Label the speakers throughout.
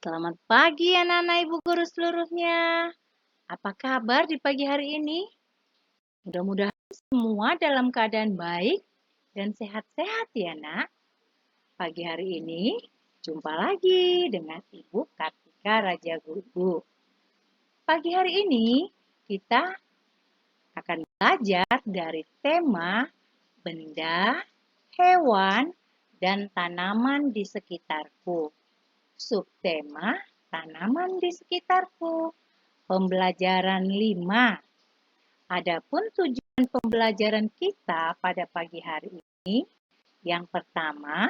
Speaker 1: Selamat pagi anak-anak ibu guru seluruhnya. Apa kabar di pagi hari ini? Mudah-mudahan semua dalam keadaan baik dan sehat-sehat ya nak. Pagi hari ini jumpa lagi dengan Ibu Kartika Raja Guru. Pagi hari ini kita akan belajar dari tema benda, hewan, dan tanaman di sekitarku. Subtema tanaman di sekitarku. Pembelajaran 5. Adapun tujuan pembelajaran kita pada pagi hari ini, yang pertama,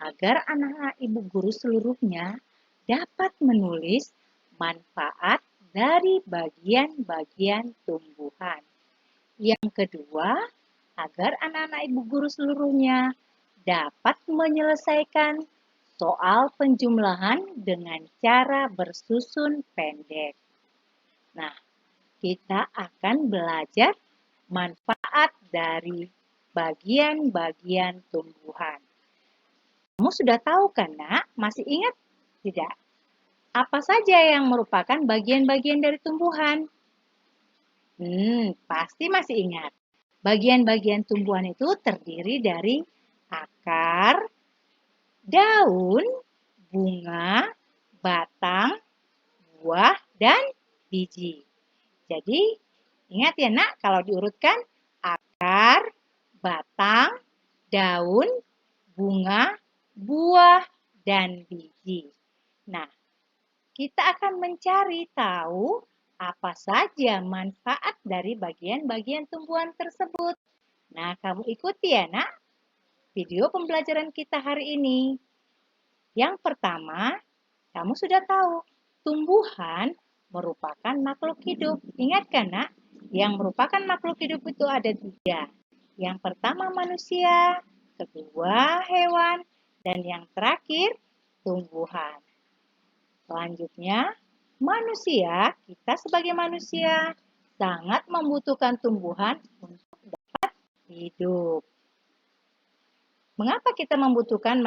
Speaker 1: agar anak-anak ibu guru seluruhnya dapat menulis manfaat dari bagian-bagian tumbuhan. Yang kedua, agar anak-anak ibu guru seluruhnya dapat menyelesaikan soal penjumlahan dengan cara bersusun pendek. Nah, kita akan belajar manfaat dari bagian-bagian tumbuhan. Kamu sudah tahu kan, nak? Masih ingat tidak? Apa saja yang merupakan bagian-bagian dari tumbuhan? Pasti masih ingat. Bagian-bagian tumbuhan itu terdiri dari akar, daun, bunga, batang, buah, dan biji. Jadi, ingat ya nak, kalau diurutkan akar, batang, daun, bunga, buah, dan biji. Nah, kita akan mencari tahu apa saja manfaat dari bagian-bagian tumbuhan tersebut. Nah, kamu ikuti ya nak video pembelajaran kita hari ini. Yang pertama, kamu sudah tahu, tumbuhan merupakan makhluk hidup. Ingat kan nak, yang merupakan makhluk hidup itu ada 3. Yang pertama manusia, kedua hewan, dan yang terakhir tumbuhan. Selanjutnya, kita sebagai manusia sangat membutuhkan tumbuhan untuk dapat hidup. Mengapa kita membutuhkan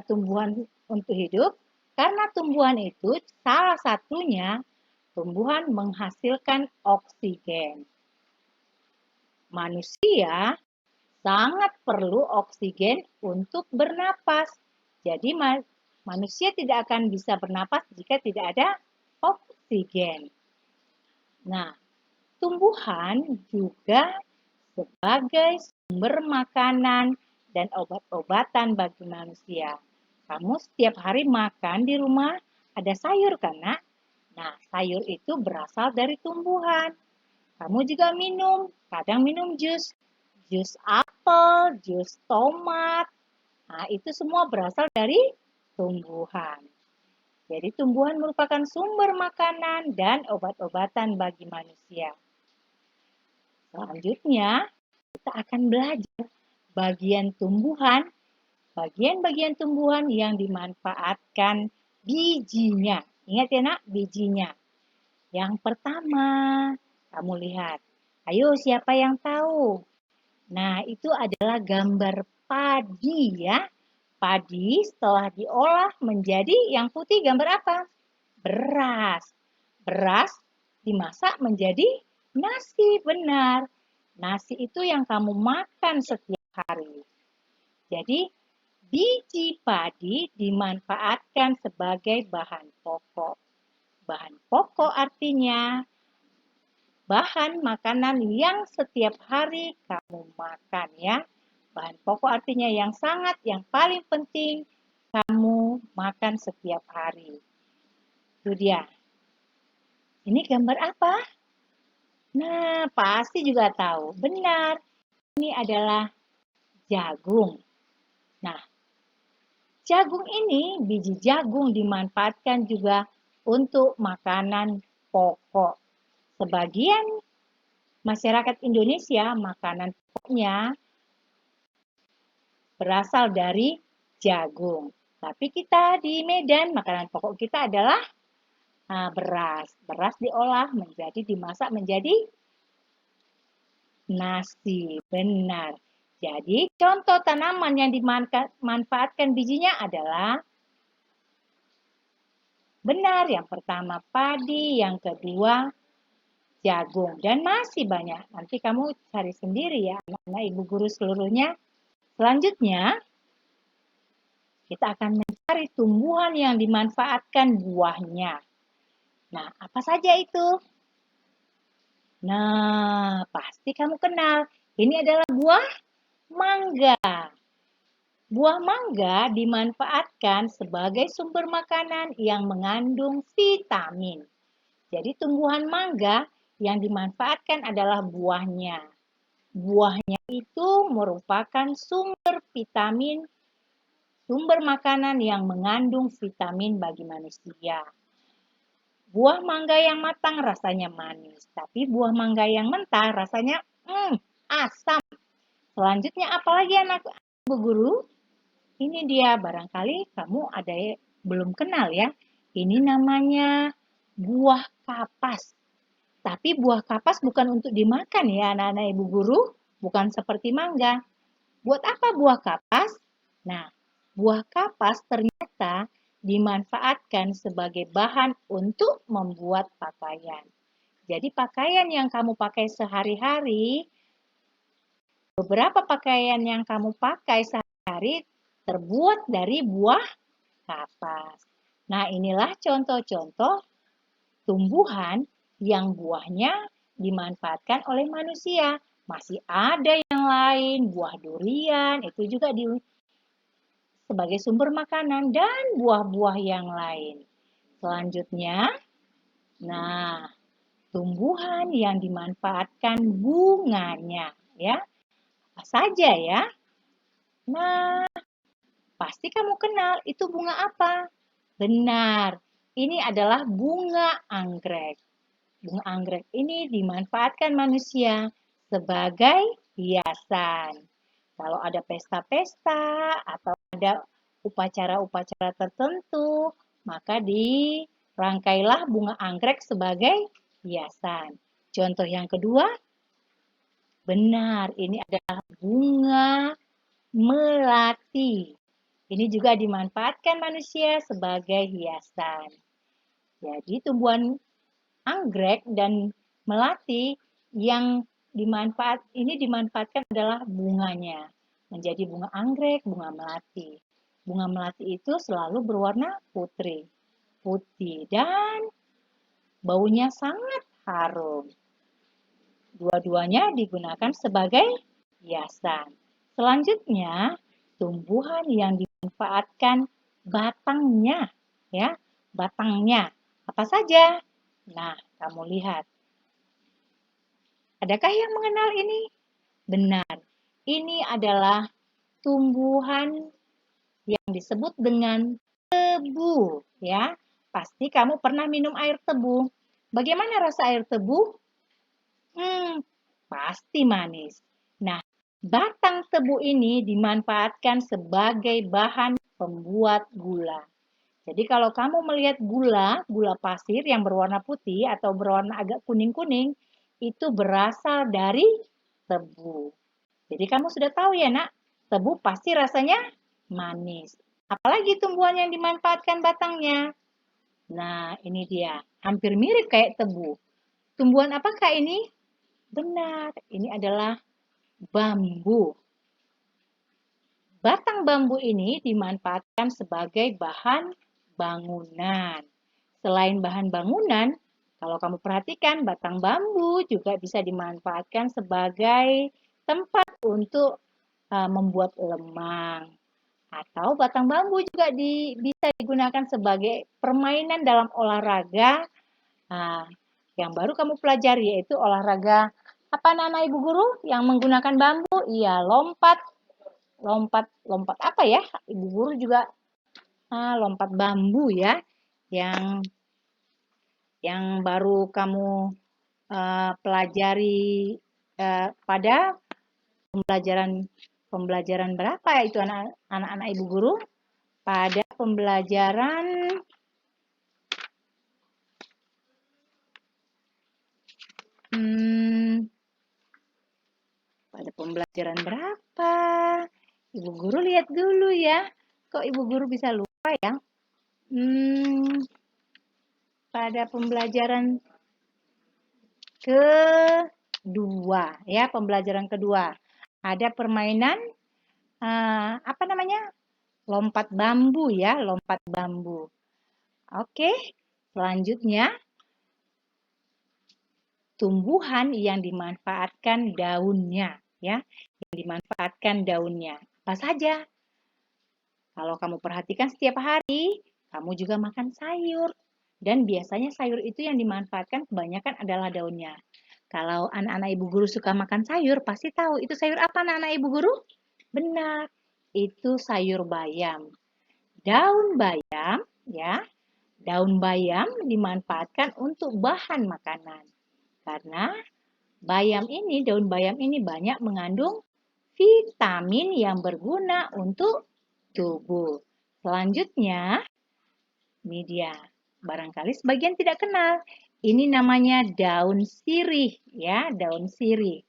Speaker 1: tumbuhan untuk hidup? Karena tumbuhan itu salah satunya tumbuhan menghasilkan oksigen. Manusia sangat perlu oksigen untuk bernapas. Jadi manusia tidak akan bisa bernapas jika tidak ada oksigen. Nah, tumbuhan juga sebagai sumber makanan dan obat-obatan bagi manusia. Kamu setiap hari makan di rumah ada sayur kan, nak? Nah, sayur itu berasal dari tumbuhan. Kamu juga kadang minum jus apel, jus tomat. Nah, itu semua berasal dari tumbuhan. Jadi tumbuhan merupakan sumber makanan dan obat-obatan bagi manusia. Selanjutnya, kita akan belajar bagian-bagian tumbuhan yang dimanfaatkan bijinya. Ingat ya nak, bijinya. Yang pertama, kamu lihat. Ayo, siapa yang tahu? Nah, itu adalah gambar padi ya. Padi setelah diolah menjadi yang putih gambar apa? Beras. Beras dimasak menjadi nasi, benar. Nasi itu yang kamu makan setiap hari. Jadi, biji padi dimanfaatkan sebagai bahan pokok. Bahan pokok artinya bahan makanan yang setiap hari kamu makan ya. Bahan pokok artinya yang paling penting kamu makan setiap hari. Itu dia. Ini gambar apa? Nah, pasti juga tahu. Benar. Ini adalah jagung. Nah, jagung ini, biji jagung dimanfaatkan juga untuk makanan pokok. Sebagian masyarakat Indonesia, makanan pokoknya berasal dari jagung. Tapi kita di Medan, makanan pokok kita adalah beras. Beras diolah dimasak menjadi nasi. Benar. Jadi contoh tanaman yang dimanfaatkan bijinya adalah Benar, yang pertama padi, yang kedua jagung, dan masih banyak. Nanti kamu cari sendiri ya, anak-anak ibu guru seluruhnya. Selanjutnya, kita akan mencari tumbuhan yang dimanfaatkan buahnya. Nah, apa saja itu? Nah, pasti kamu kenal. Ini adalah buah mangga. Buah mangga dimanfaatkan sebagai sumber makanan yang mengandung vitamin. Jadi tumbuhan mangga yang dimanfaatkan adalah buahnya. Buahnya itu merupakan sumber vitamin, sumber makanan yang mengandung vitamin bagi manusia. Buah mangga yang matang rasanya manis, tapi buah mangga yang mentah rasanya asam. Selanjutnya apalagi anak ibu guru? Ini dia, barangkali kamu ada belum kenal ya. Ini namanya buah kapas. Tapi buah kapas bukan untuk dimakan ya anak-anak ibu guru. Bukan seperti mangga. Buat apa buah kapas? Nah, buah kapas ternyata dimanfaatkan sebagai bahan untuk membuat pakaian. Jadi pakaian yang kamu pakai sehari-hari, beberapa pakaian yang kamu pakai sehari-hari terbuat dari buah kapas. Nah, inilah contoh-contoh tumbuhan yang buahnya dimanfaatkan oleh manusia. Masih ada yang lain, buah durian itu juga sebagai sumber makanan dan buah-buah yang lain. Selanjutnya, nah, tumbuhan yang dimanfaatkan bunganya ya. Apa saja ya? Nah, pasti kamu kenal itu bunga apa? Benar, ini adalah bunga anggrek. Bunga anggrek ini dimanfaatkan manusia sebagai hiasan. Kalau ada pesta-pesta atau ada upacara-upacara tertentu, maka dirangkailah bunga anggrek sebagai hiasan. Contoh yang kedua, benar, ini adalah bunga melati. Ini juga dimanfaatkan manusia sebagai hiasan. Jadi tumbuhan anggrek dan melati yang dimanfaatkan adalah bunganya. Menjadi bunga anggrek, bunga melati. Bunga melati itu selalu berwarna putih dan baunya sangat harum. Dua-duanya digunakan sebagai hiasan. Selanjutnya, tumbuhan yang dimanfaatkan batangnya, ya, batangnya. Apa saja? Nah, kamu lihat. Adakah yang mengenal ini? Benar. Ini adalah tumbuhan yang disebut dengan tebu, ya. Pasti kamu pernah minum air tebu. Bagaimana rasa air tebu? Pasti manis. Nah, batang tebu ini dimanfaatkan sebagai bahan pembuat gula. Jadi kalau kamu melihat gula pasir yang berwarna putih atau berwarna agak kuning-kuning, itu berasal dari tebu. Jadi kamu sudah tahu ya nak, tebu pasti rasanya manis. Apalagi tumbuhan yang dimanfaatkan batangnya. Nah, ini dia. Hampir mirip kayak tebu. Tumbuhan apakah ini? Benar, ini adalah bambu. Batang bambu ini dimanfaatkan sebagai bahan bangunan. Selain bahan bangunan, kalau kamu perhatikan, batang bambu juga bisa dimanfaatkan sebagai tempat untuk membuat lemang. Atau batang bambu juga bisa digunakan sebagai permainan dalam olahraga yang baru kamu pelajari, yaitu olahraga apa nama ibu guru yang menggunakan bambu? Iya, lompat apa ya? Ibu guru juga lompat bambu ya, yang baru kamu pelajari pada pembelajaran berapa ya itu anak-anak ibu guru? Pada pembelajaran pada pembelajaran berapa? Ibu guru lihat dulu ya. Kok ibu guru bisa lupa ya? pada pembelajaran kedua, ya, pembelajaran kedua. Ada permainan apa namanya? Lompat bambu, ya, lompat bambu. Oke, selanjutnya tumbuhan yang dimanfaatkan daunnya, ya, yang dimanfaatkan daunnya. Apa saja? Kalau kamu perhatikan setiap hari, kamu juga makan sayur. Dan biasanya sayur itu yang dimanfaatkan kebanyakan adalah daunnya. Kalau anak-anak ibu guru suka makan sayur, pasti tahu itu sayur apa anak-anak ibu guru? Benar, itu sayur bayam. Daun bayam, ya, daun bayam dimanfaatkan untuk bahan makanan. Karena daun bayam ini banyak mengandung vitamin yang berguna untuk tubuh. Selanjutnya, ini dia. Barangkali sebagian tidak kenal. Ini namanya daun sirih, ya, daun sirih.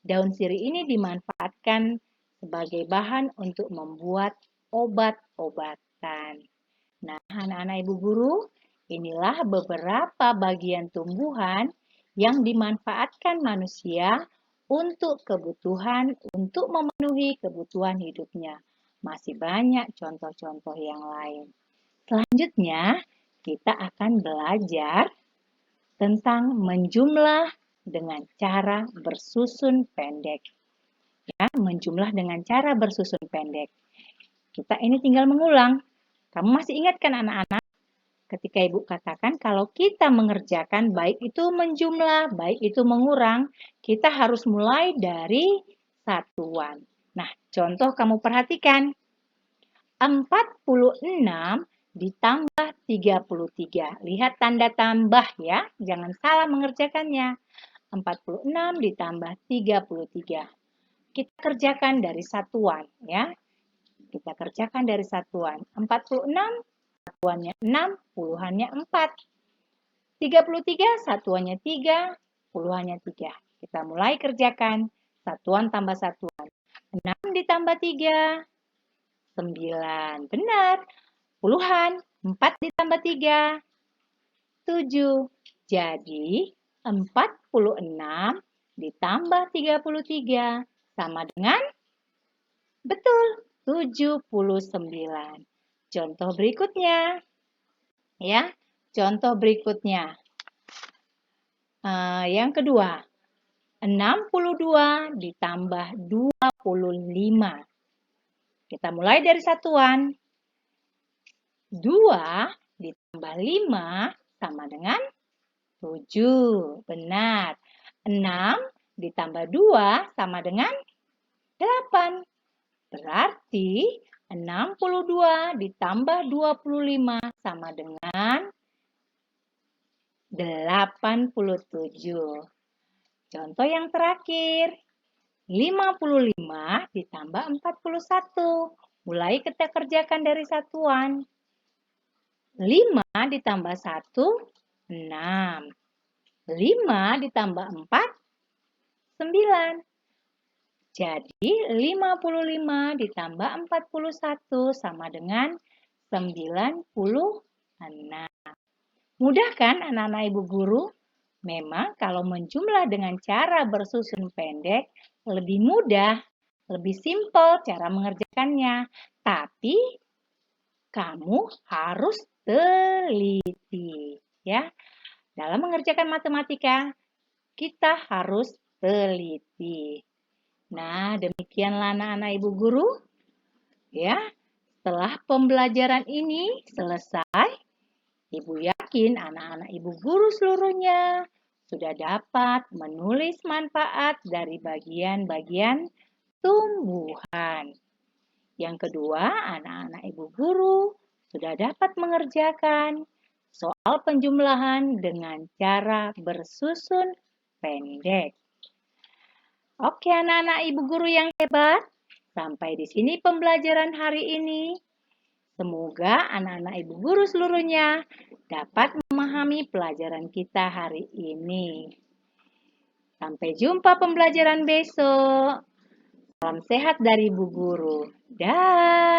Speaker 1: Daun sirih ini dimanfaatkan sebagai bahan untuk membuat obat-obatan. Nah, anak-anak ibu guru, inilah beberapa bagian tumbuhan yang dimanfaatkan manusia untuk memenuhi kebutuhan hidupnya. Masih banyak contoh-contoh yang lain. Selanjutnya, kita akan belajar tentang menjumlah dengan cara bersusun pendek. Ya, menjumlah dengan cara bersusun pendek. Kita ini tinggal mengulang. Kamu masih ingat kan anak-anak? Ketika ibu katakan kalau kita mengerjakan baik itu menjumlah, baik itu mengurang, kita harus mulai dari satuan. Nah, contoh kamu perhatikan. 46 ditambah 33. Lihat tanda tambah ya, jangan salah mengerjakannya. 46 ditambah 33. Kita kerjakan dari satuan ya. Kita kerjakan dari satuan. 46 satuannya 6, puluhannya 4. 33 satuannya 3, puluhannya 3. Kita mulai kerjakan satuan tambah satuan. 6 ditambah 3, 9. Benar. Puluhan. 4 ditambah 3, 7. Jadi 46 ditambah 33 sama dengan betul 79. Contoh berikutnya. Ya, contoh berikutnya. Yang kedua, 62 ditambah 25. Kita mulai dari satuan. 2 ditambah 5 sama dengan 7. Benar. 6 ditambah 2 sama dengan 8. Berarti 62 ditambah 25 sama dengan 87. Contoh yang terakhir. 55 ditambah 41. Mulai kita kerjakan dari satuan. 5 ditambah 1, 6. 5 ditambah 4, 9. Jadi 55 ditambah 41 sama dengan 96. Mudah kan anak-anak ibu guru? Memang kalau menjumlah dengan cara bersusun pendek lebih mudah, lebih simpel cara mengerjakannya. Tapi kamu harus teliti, ya. Dalam mengerjakan matematika, kita harus teliti. Nah, demikianlah anak-anak ibu guru. Ya, setelah pembelajaran ini selesai, ibu yakin anak-anak ibu guru seluruhnya sudah dapat menulis manfaat dari bagian-bagian tumbuhan. Yang kedua, anak-anak ibu guru sudah dapat mengerjakan soal penjumlahan dengan cara bersusun pendek. Oke, anak-anak ibu guru yang hebat, sampai di sini pembelajaran hari ini. Semoga anak-anak ibu guru seluruhnya dapat memahami pelajaran kita hari ini. Sampai jumpa pembelajaran besok. Salam sehat dari ibu guru. Dah.